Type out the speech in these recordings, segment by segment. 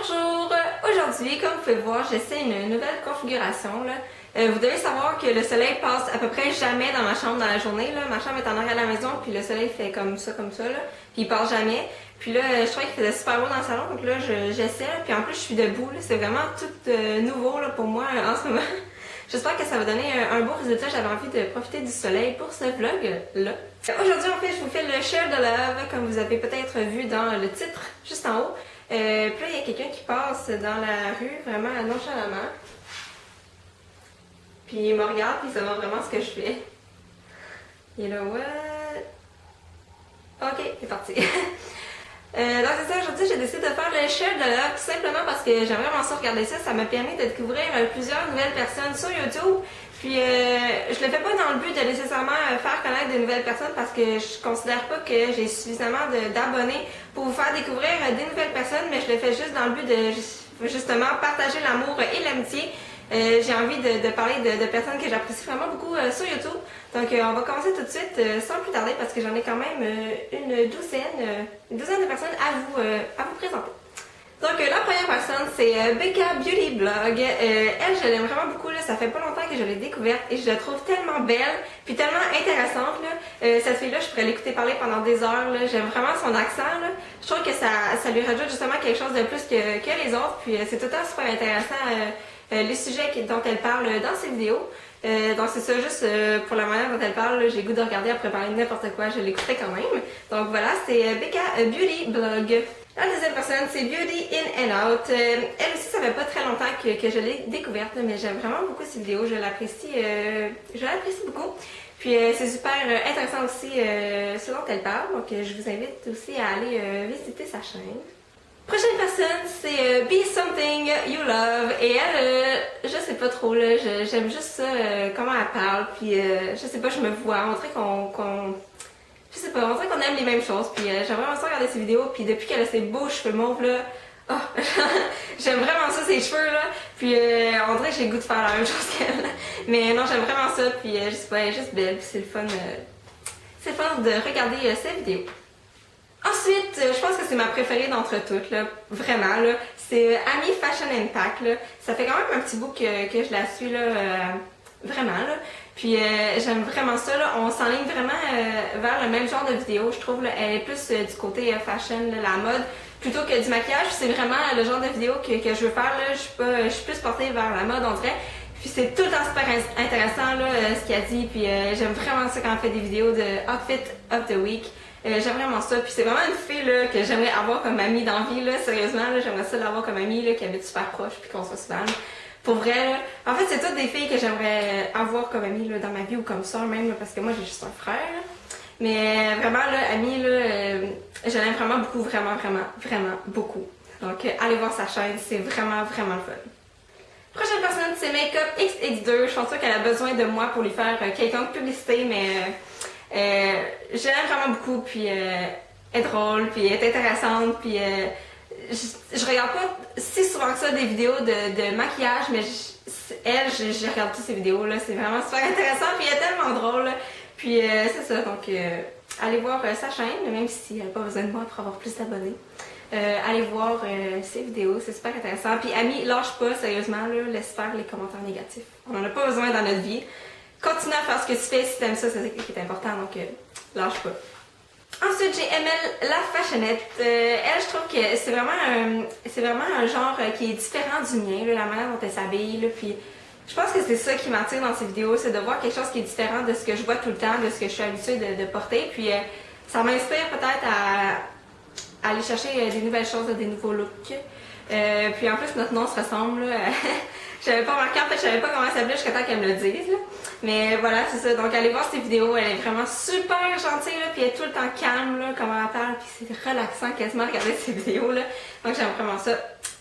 Bonjour! Aujourd'hui, comme vous pouvez voir, j'essaie une nouvelle configuration. Là. Vous devez savoir que le soleil passe à peu près jamais dans ma chambre dans la journée. Là. Ma chambre est en arrière de la maison, puis le soleil fait comme ça, là. Puis il passe jamais. Puis là, je trouvais qu'il faisait super beau dans le salon, donc là, j'essaie. Puis en plus, je suis debout. C'est vraiment tout nouveau là, pour moi en ce moment. J'espère que ça va donner un beau résultat. J'avais envie de profiter du soleil pour ce vlog-là. Aujourd'hui, en fait, je vous fais le Share the Love, comme vous avez peut-être vu dans le titre, juste en haut. Puis là, il y a quelqu'un qui passe dans la rue, vraiment nonchalamment. Puis il me regarde, puis il sait vraiment ce que je fais. Il est là, what? Ok, il est parti. Donc c'est ça, aujourd'hui j'ai décidé de faire le Share the Love tout simplement parce que j'aime vraiment ça regarder ça. Ça m'a permis de découvrir plusieurs nouvelles personnes sur YouTube. Puis je le fais pas dans le but de nécessairement faire connaître de nouvelles personnes parce que je considère pas que j'ai suffisamment d'abonnés pour vous faire découvrir des nouvelles personnes, mais je le fais juste dans le but de justement partager l'amour et l'amitié. J'ai envie de parler de personnes que j'apprécie vraiment beaucoup sur YouTube. Donc on va commencer tout de suite sans plus tarder parce que j'en ai quand même une douzaine de personnes à vous présenter. Donc la première personne c'est Becca Beauty Blog. Elle, je l'aime vraiment beaucoup, là. Ça fait pas longtemps que je l'ai découverte et je la trouve tellement belle puis tellement intéressante. Là. Cette fille-là, je pourrais l'écouter parler pendant des heures. J'aime vraiment son accent. Là. Je trouve que ça lui rajoute justement quelque chose de plus que les autres. Puis c'est tout le temps super intéressant les sujets dont elle parle dans ses vidéos. Donc c'est ça, juste pour la manière dont elle parle, j'ai le goût de regarder après parler de n'importe quoi, je l'écoutais quand même. Donc voilà, c'est Becca Beauty Blog. La deuxième personne, c'est Beauty In and Out. Elle aussi, ça fait pas très longtemps que je l'ai découverte, mais j'aime vraiment beaucoup ses vidéos, je l'apprécie beaucoup. Puis c'est super intéressant aussi ce dont elle parle, donc je vous invite aussi à aller visiter sa chaîne. Prochaine personne, c'est Be Something You Love. Et elle, je sais pas trop, là, j'aime juste ça, comment elle parle. Puis je sais pas, je me vois, on dirait je sais pas, on dirait qu'on aime les mêmes choses. Puis j'aime vraiment ça regarder ses vidéos. Puis depuis qu'elle a ses beaux cheveux mauves, là, oh, j'aime vraiment ça, ses cheveux, là. Puis on dirait que j'ai le goût de faire la même chose qu'elle. Mais non, j'aime vraiment ça. Puis je sais pas, elle est juste belle. Puis c'est le fun de regarder ses vidéos. Ensuite, je pense que c'est ma préférée d'entre toutes, là, vraiment, là. C'est Ami Fashion Impact, là. Ça fait quand même un petit bout que je la suis, là, vraiment, là. Puis j'aime vraiment ça, là. On s'enligne vraiment vers le même genre de vidéo, je trouve, là. Elle est plus du côté fashion, là, la mode, plutôt que du maquillage. C'est vraiment le genre de vidéo que je veux faire, là. Je suis plus portée vers la mode, on dirait. Puis c'est tout le temps super intéressant, là, ce qu'elle dit. Puis j'aime vraiment ça quand elle fait des vidéos de Outfit of the Week. J'aime vraiment ça, puis c'est vraiment une fille là, que j'aimerais avoir comme amie dans la vie, là, sérieusement, là, j'aimerais ça l'avoir comme amie, là, qui habite super proche, puis qu'on soit souvent, là. Pour vrai, là. En fait, c'est toutes des filles que j'aimerais avoir comme amie là, dans ma vie ou comme ça même, là, parce que moi j'ai juste un frère, là. Mais vraiment, là, amie, là, je l'aime vraiment beaucoup, vraiment beaucoup. Donc, allez voir sa chaîne, c'est vraiment le fun. Prochaine personne, c'est Makeup XX2, je pense pas qu'elle a besoin de moi pour lui faire quelconque publicité, mais... je l'aime vraiment beaucoup, puis elle est drôle, puis elle est intéressante, puis je regarde pas si souvent que ça des vidéos de maquillage, mais je regarde toutes ses vidéos, là, c'est vraiment super intéressant, puis elle est tellement drôle, là. Puis c'est ça, donc allez voir sa chaîne, même si elle n'a pas besoin de moi pour avoir plus d'abonnés. Allez voir ses vidéos, c'est super intéressant. Puis Ami, lâche pas, sérieusement, là, laisse faire les commentaires négatifs. On en a pas besoin dans notre vie. Continue à faire ce que tu fais si t'aimes ça, c'est ce qui est important, donc lâche pas. Ensuite, j'ai ML La Fashionette. Elle, je trouve que c'est vraiment un genre qui est différent du mien, là, la manière dont elle s'habille, là, puis je pense que c'est ça qui m'attire dans ses vidéos, c'est de voir quelque chose qui est différent de ce que je vois tout le temps, de ce que je suis habituée de porter, puis ça m'inspire peut-être à aller chercher des nouvelles choses, des nouveaux looks. Puis en plus, notre nom se ressemble, là. J'avais pas remarqué, en fait, je savais pas comment elle s'appelait jusqu'à temps qu'elle me le dise, là. Mais voilà, c'est ça. Donc, allez voir ses vidéos. Elle est vraiment super gentille, là. Puis elle est tout le temps calme, là, comment elle parle. Puis c'est relaxant quasiment de regarder ses vidéos, là. Donc, j'aime vraiment ça.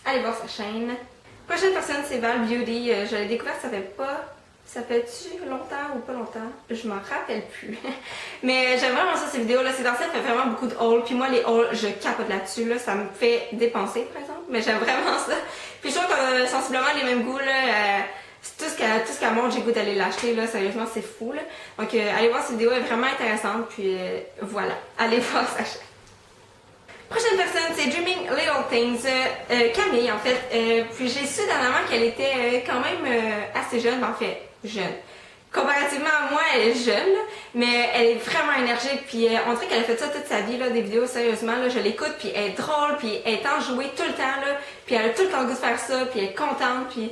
Allez voir sa chaîne. Prochaine personne, c'est Val Beauty. Je l'ai découverte, ça fait-tu longtemps ou pas longtemps? Je m'en rappelle plus. Mais j'aime vraiment ça, ces vidéos-là. Ces danseurs fait vraiment beaucoup de hauls. Puis moi, les hauls, je capote là-dessus, là. Ça me fait dépenser, par exemple. Mais j'aime vraiment ça. Puis je trouve qu'on a sensiblement les mêmes goûts, là. Tout ce qu'elle montre, j'ai goût d'aller l'acheter, là. Sérieusement, c'est fou, là. Donc, allez voir cette vidéo, elle est vraiment intéressante. Puis voilà, allez voir sa chaîne. Prochaine personne, c'est Dreaming Little Things, Camille en fait. Puis j'ai su dernièrement qu'elle était quand même assez jeune, en fait, jeune. Comparativement à moi, elle est jeune, mais elle est vraiment énergique, puis on dirait qu'elle a fait ça toute sa vie, là, des vidéos, sérieusement, là, je l'écoute, puis elle est drôle, puis elle est enjouée tout le temps, là, puis elle a tout le temps le goût de faire ça, puis elle est contente, puis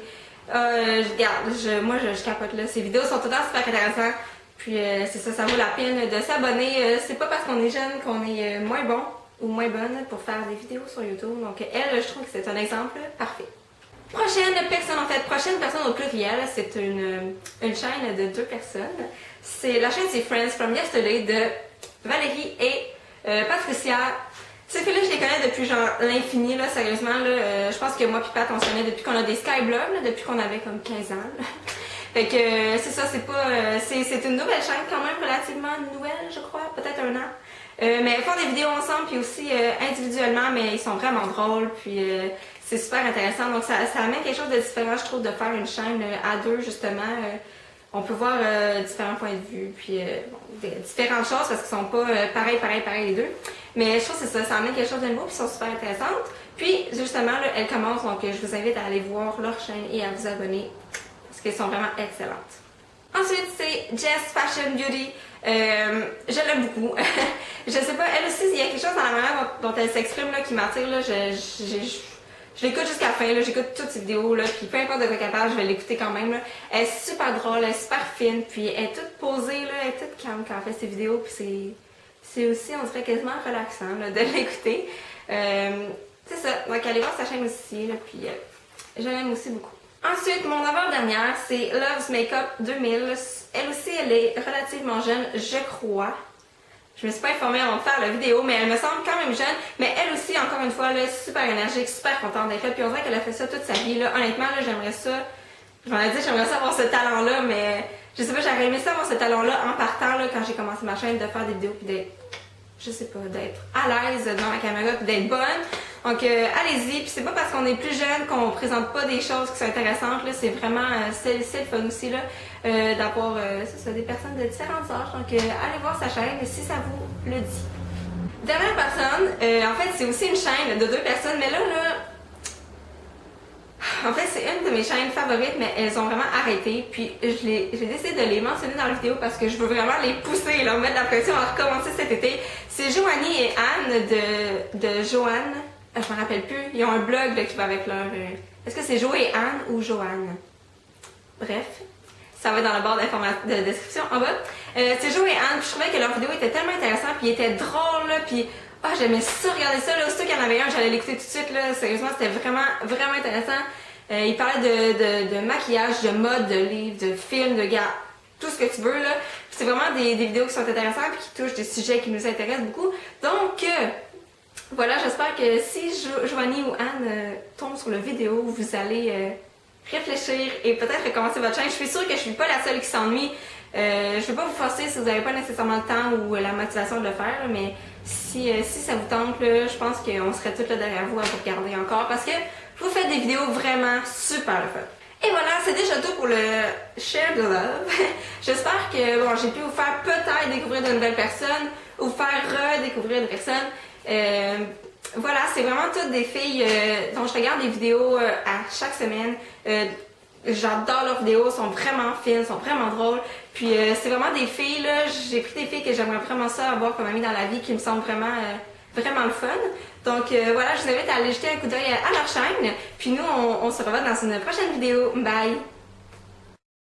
moi je capote, là, ses vidéos sont tout le temps super intéressantes, puis c'est ça, ça vaut la peine de s'abonner, c'est pas parce qu'on est jeune qu'on est moins bon ou moins bonne pour faire des vidéos sur YouTube, donc elle, je trouve que c'est un exemple parfait. Prochaine personne au pluriel, c'est une chaîne de 2 personnes. La chaîne c'est Friends from Yesterday de Valérie et Patricia. Ces filles-là, je les connais depuis genre l'infini, là, sérieusement. Là, je pense que moi et Pat, on se connaît depuis qu'on a des Skyblogs, là, depuis qu'on avait comme 15 ans. Là. Fait que c'est ça, c'est pas. C'est une nouvelle chaîne quand même relativement nouvelle, je crois, peut-être 1 an. Mais ils font des vidéos ensemble, puis aussi individuellement, mais ils sont vraiment drôles, puis c'est super intéressant. Donc ça amène quelque chose de différent, je trouve, de faire une chaîne à 2, justement. On peut voir différents points de vue, puis différentes choses, parce qu'ils sont pas pareils les deux. Mais je trouve que c'est ça amène quelque chose de nouveau, puis ils sont super intéressantes. Puis, justement, là, elles commencent, donc je vous invite à aller voir leur chaîne et à vous abonner, parce qu'elles sont vraiment excellentes. Ensuite, c'est Jess Fashion Beauty. Je l'aime beaucoup. Je sais pas, elle aussi, il y a quelque chose dans la manière dont elle s'exprime là, qui m'attire. Je l'écoute jusqu'à la fin, j'écoute toutes ses vidéos, là, puis peu importe de quoi qu'elle parle, je vais l'écouter quand même. Là. Elle est super drôle, elle est super fine, puis elle est toute posée, là, elle est toute calme quand elle fait ses vidéos, puis c'est aussi, on dirait, quasiment relaxant là, de l'écouter. C'est ça, donc allez voir sa chaîne aussi, là, puis je l'aime aussi beaucoup. Ensuite, mon avant-dernière, c'est Loves Makeup 2000. Elle aussi, elle est relativement jeune, je crois. Je me suis pas informée avant de faire la vidéo, mais elle me semble quand même jeune. Mais elle aussi, encore une fois, là, super énergique, super contente d'être là. Puis on dirait qu'elle a fait ça toute sa vie. Là. Honnêtement, là, j'aimerais ça. Je m'en ai dit, j'aimerais ça avoir ce talent-là, mais je sais pas, j'aurais aimé ça avoir ce talent-là en partant là, quand j'ai commencé ma chaîne, de faire des vidéos puis d'être, je sais pas, d'être à l'aise devant la caméra puis d'être bonne. Donc allez-y, puis c'est pas parce qu'on est plus jeune qu'on présente pas des choses qui sont intéressantes, là, c'est vraiment, c'est le fun aussi là, d'avoir des personnes de différents âges, donc allez voir sa chaîne si ça vous le dit. Dernière personne, en fait c'est aussi une chaîne de 2 personnes, mais là, en fait c'est une de mes chaînes favorites, mais elles ont vraiment arrêté, puis j'ai décidé de les mentionner dans la vidéo parce que je veux vraiment les pousser et leur mettre de la pression à recommencer cet été. C'est Joanie et Anne de Joanne. Je me rappelle plus, ils ont un blog là, qui va avec leur... Est-ce que c'est Jo et Anne ou Joanne? Bref, ça va être dans la barre de description en bas. C'est Jo et Anne, puis je trouvais que leur vidéo était tellement intéressante, puis ils étaient drôles, là, puis j'aimais ça, regarder ça, là, aussitôt qu'il y en avait un, j'allais l'écouter tout de suite, là, sérieusement, c'était vraiment, vraiment intéressant. Ils parlaient de maquillage, de mode, de livres, de films, de gars, tout ce que tu veux, là. C'est vraiment des vidéos qui sont intéressantes, puis qui touchent des sujets qui nous intéressent beaucoup. Donc... voilà, j'espère que si Joanie ou Anne tombent sur la vidéo, vous allez réfléchir et peut-être recommencer votre chaîne. Je suis sûre que je suis pas la seule qui s'ennuie. Je ne vais pas vous forcer si vous n'avez pas nécessairement le temps ou la motivation de le faire, mais si ça vous tente, là, je pense qu'on serait toutes là derrière vous à vous regarder encore parce que vous faites des vidéos vraiment super le fun. Et voilà, c'est déjà tout pour le Share the Love. J'espère que j'ai pu vous faire peut-être découvrir de nouvelles personnes ou vous faire redécouvrir des personnes. Voilà, c'est vraiment toutes des filles dont je regarde des vidéos à chaque semaine. J'adore leurs vidéos, elles sont vraiment fines, sont vraiment drôles. Puis c'est vraiment des filles, là, j'ai pris des filles que j'aimerais vraiment ça avoir comme amies dans la vie, qui me semblent vraiment, vraiment le fun. Donc voilà, je vous invite à aller jeter un coup d'œil à leur chaîne. Puis nous, on se revoit dans une prochaine vidéo. Bye!